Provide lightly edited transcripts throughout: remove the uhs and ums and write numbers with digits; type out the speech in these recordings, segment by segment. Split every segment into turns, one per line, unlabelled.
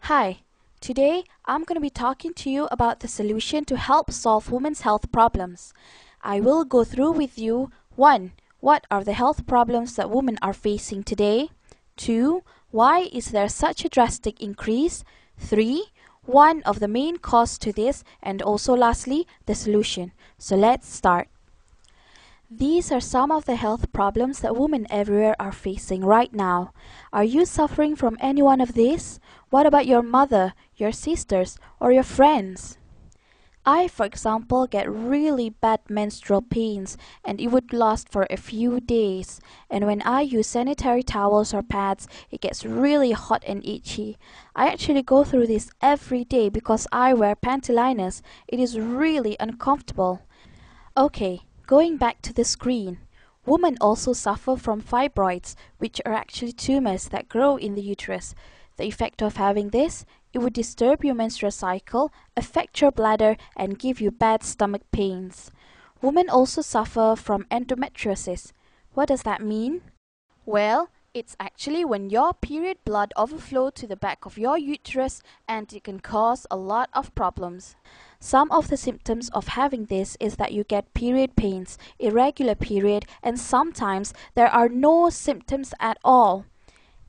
Hi, today I'm going to be talking to you about the solution to help solve women's health problems. I will go through with you 1. What are the health problems that women are facing today? 2. Why is there such a drastic increase? 3. One of the main causes to this, and also lastly, the solution. So let's start. These are some of the health problems that women everywhere are facing right now. Are you suffering from any one of these? What about your mother, your sisters, or your friends? I, for example, get really bad menstrual pains and it would last for a few days. And when I use sanitary towels or pads, it gets really hot and itchy. I actually go through this every day because I wear panty liners. It is really uncomfortable. Okay. Going back to the screen, women also suffer from fibroids, which are actually tumors that grow in the uterus. The effect of having this, it would disturb your menstrual cycle, affect your bladder, and give you bad stomach pains. Women also suffer from endometriosis. What does that mean? Well, it's actually when your period blood overflows to the back of your uterus and it can cause a lot of problems. Some of the symptoms of having this is that you get period pains, irregular period, and sometimes there are no symptoms at all.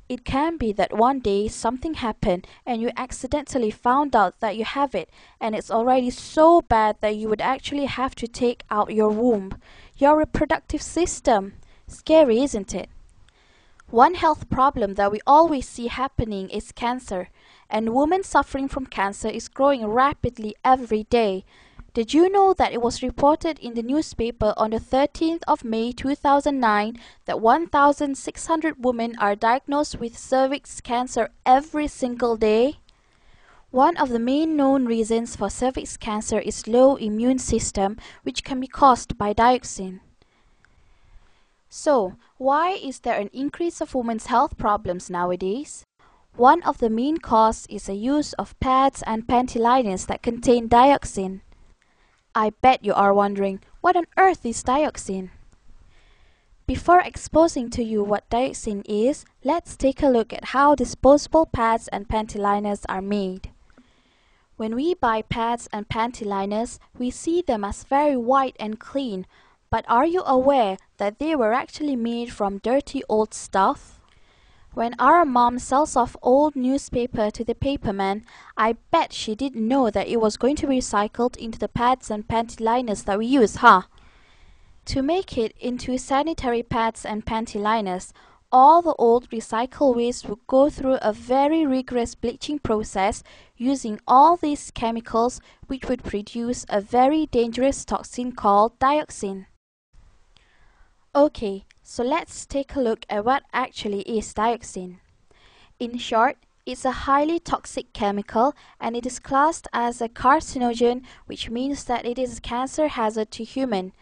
It can be that one day something happened and you accidentally found out that you have it, and it's already so bad that you would actually have to take out your womb, your reproductive system. Scary, isn't it? One health problem that we always see happening is cancer, and women suffering from cancer is growing rapidly every day. Did you know that it was reported in the newspaper on the 13th of May 2009 that 1,600 women are diagnosed with cervix cancer every single day? One of the main known reasons for cervix cancer is low immune system, which can be caused by DIOXIN. So, why is there an increase of women's health problems nowadays? One of the main causes is the use of pads and panty liners that contain DIOXIN. I bet you are wondering, what on earth is DIOXIN? Before exposing to you what DIOXIN is, let's take a look at how disposable pads and panty liners are made. When we buy pads and panty liners, we see them as very white and clean. But are you aware that they were actually made from dirty old stuff? When our mom sells off old newspaper to the paperman, I bet she didn't know that it was going to be recycled into the pads and panty liners that we use, huh? To make it into sanitary pads and panty liners, all the old recycle waste would go through a very rigorous bleaching process using all these chemicals, which would produce a very dangerous toxin called dioxin. Okay, so let's take a look at what actually is dioxin. In short, it's a highly toxic chemical and it is classed as a carcinogen, which means that it is a cancer hazard to humans.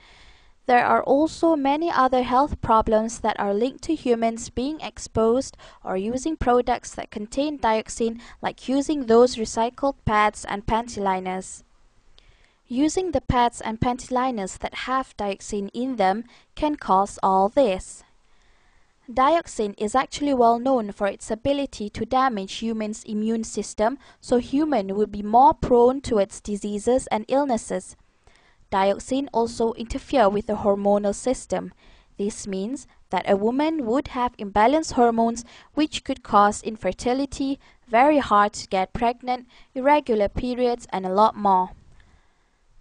There are also many other health problems that are linked to humans being exposed or using products that contain dioxin, like using those recycled pads and panty liners. Using the pads and panty liners that have dioxin in them can cause all this. Dioxin is actually well known for its ability to damage humans' immune system, so humans will be more prone towards diseases and illnesses. Dioxin also interferes with the hormonal system. This means that a woman would have imbalanced hormones, which could cause infertility, very hard to get pregnant, irregular periods, and a lot more.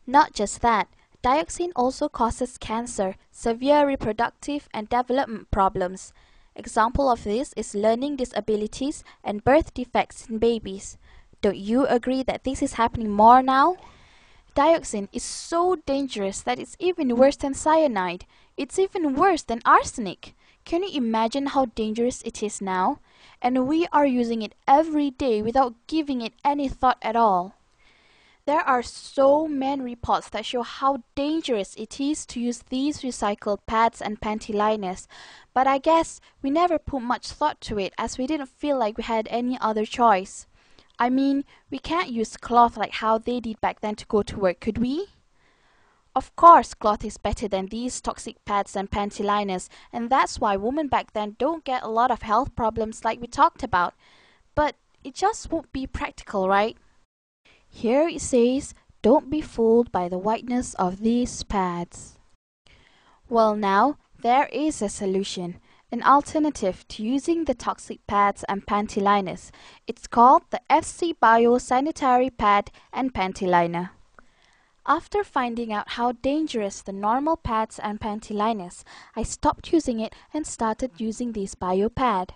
Not just that, dioxin also causes cancer, severe reproductive and development problems. Example of this is learning disabilities and birth defects in babies. Don't you agree that this is happening more now? Dioxin is so dangerous that it's even worse than cyanide. It's even worse than arsenic. Can you imagine how dangerous it is now? And we are using it every day without giving it any thought at all. There are so many reports that show how dangerous it is to use these recycled pads and panty liners, but I guess we never put much thought to it as we didn't feel like we had any other choice. I mean, we can't use cloth like how they did back then to go to work, could we? Of course, cloth is better than these toxic pads and panty liners, and that's why women back then don't get a lot of health problems like we talked about. But it just won't be practical, right? Here it says, don't be fooled by the whiteness of these pads. Well now, there is a solution, an alternative to using the toxic pads and panty liners. It's called the FC Bio Sanitary Pad and Panty Liner. After finding out how dangerous the normal pads and panty liners, I stopped using it and started using this bio pad.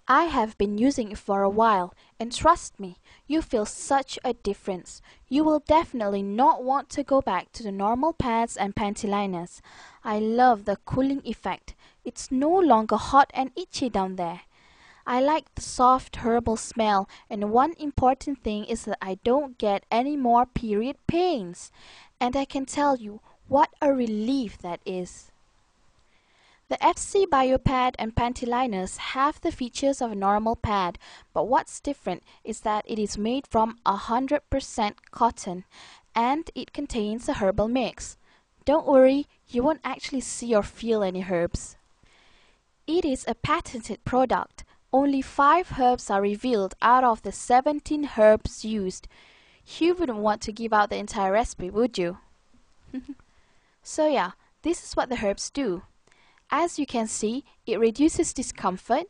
I have been using it for a while, and trust me, you feel such a difference. You will definitely not want to go back to the normal pads and panty liners. I love the cooling effect. It's no longer hot and itchy down there. I like the soft herbal smell, and one important thing is that I don't get any more period pains. And I can tell you what a relief that is. The FC BioPad and Panty Liners have the features of a normal pad, but what's different is that it is made from 100% cotton and it contains a herbal mix. Don't worry, you won't actually see or feel any herbs. It is a patented product. Only 5 herbs are revealed out of the 17 herbs used. You wouldn't want to give out the entire recipe, would you? So yeah, this is what the herbs do. As you can see, it reduces discomfort,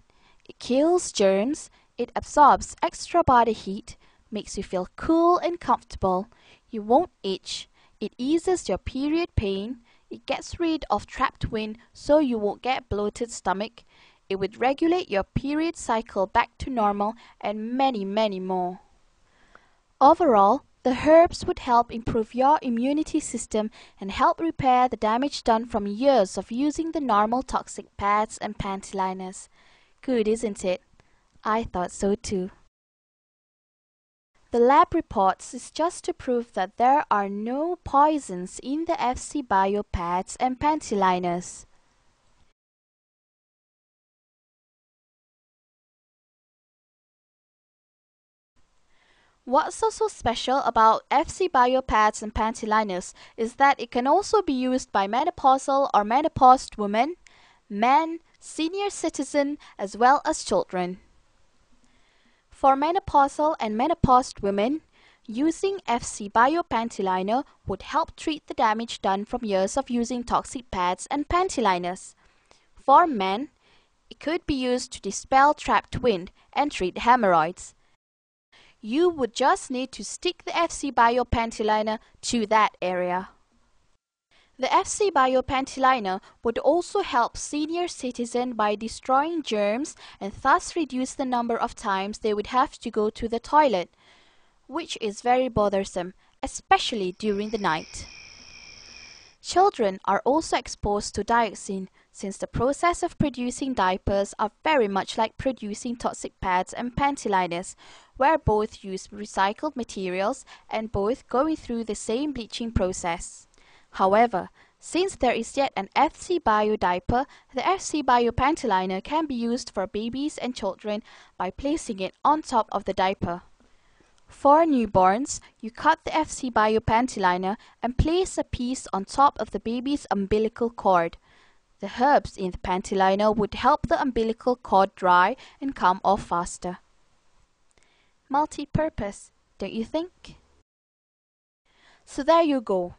it kills germs, it absorbs extra body heat, makes you feel cool and comfortable, you won't itch, it eases your period pain, it gets rid of trapped wind so you won't get bloated stomach, it would regulate your period cycle back to normal, and many more. Overall, the herbs would help improve your immunity system and help repair the damage done from years of using the normal toxic pads and panty liners. Good, isn't it? I thought so too. The lab reports is just to prove that there are no poisons in the FC Bio pads and panty liners. What's also special about FC Bio pads and panty liners is that it can also be used by menopausal or menopaused women, men, senior citizens, as well as children. For menopausal and menopaused women, using FC Bio Panty Liner would help treat the damage done from years of using toxic pads and panty liners. For men, it could be used to dispel trapped wind and treat hemorrhoids. You would just need to stick the FC Bio Panty Liner to that area. The FC Bio Panty Liner would also help senior citizens by destroying germs and thus reduce the number of times they would have to go to the toilet, which is very bothersome, especially during the night. Children are also exposed to DIOXIN, since the process of producing diapers are very much like producing toxic pads and panty liners, where both use recycled materials and both going through the same bleaching process. However, since there is yet an FC Bio diaper, the FC Bio Panty Liner can be used for babies and children by placing it on top of the diaper. For newborns, you cut the FC Bio Panty Liner and place a piece on top of the baby's umbilical cord. The herbs in the panty liner would help the umbilical cord dry and come off faster. Multi-purpose, don't you think? So there you go.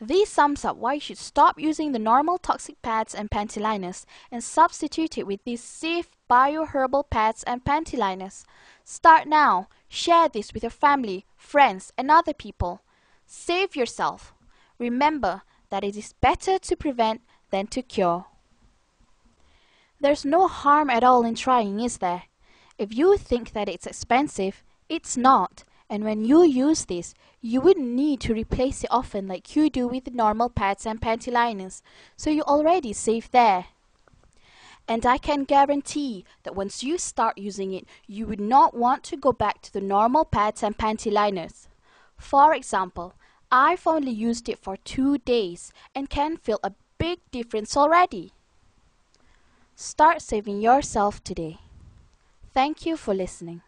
This sums up why you should stop using the normal toxic pads and panty liners and substitute it with these safe bio-herbal pads and panty liners. Start now. Share this with your family, friends, and other people. Save yourself. Remember that it is better to prevent than to cure. There's no harm at all in trying, is there? If you think that it's expensive, it's not. And when you use this, you wouldn't need to replace it often like you do with the normal pads and panty liners, so you're already safe there. And I can guarantee that once you start using it, you would not want to go back to the normal pads and panty liners. For example, I've only used it for 2 days and can feel a big difference already. Start saving yourself today. Thank you for listening.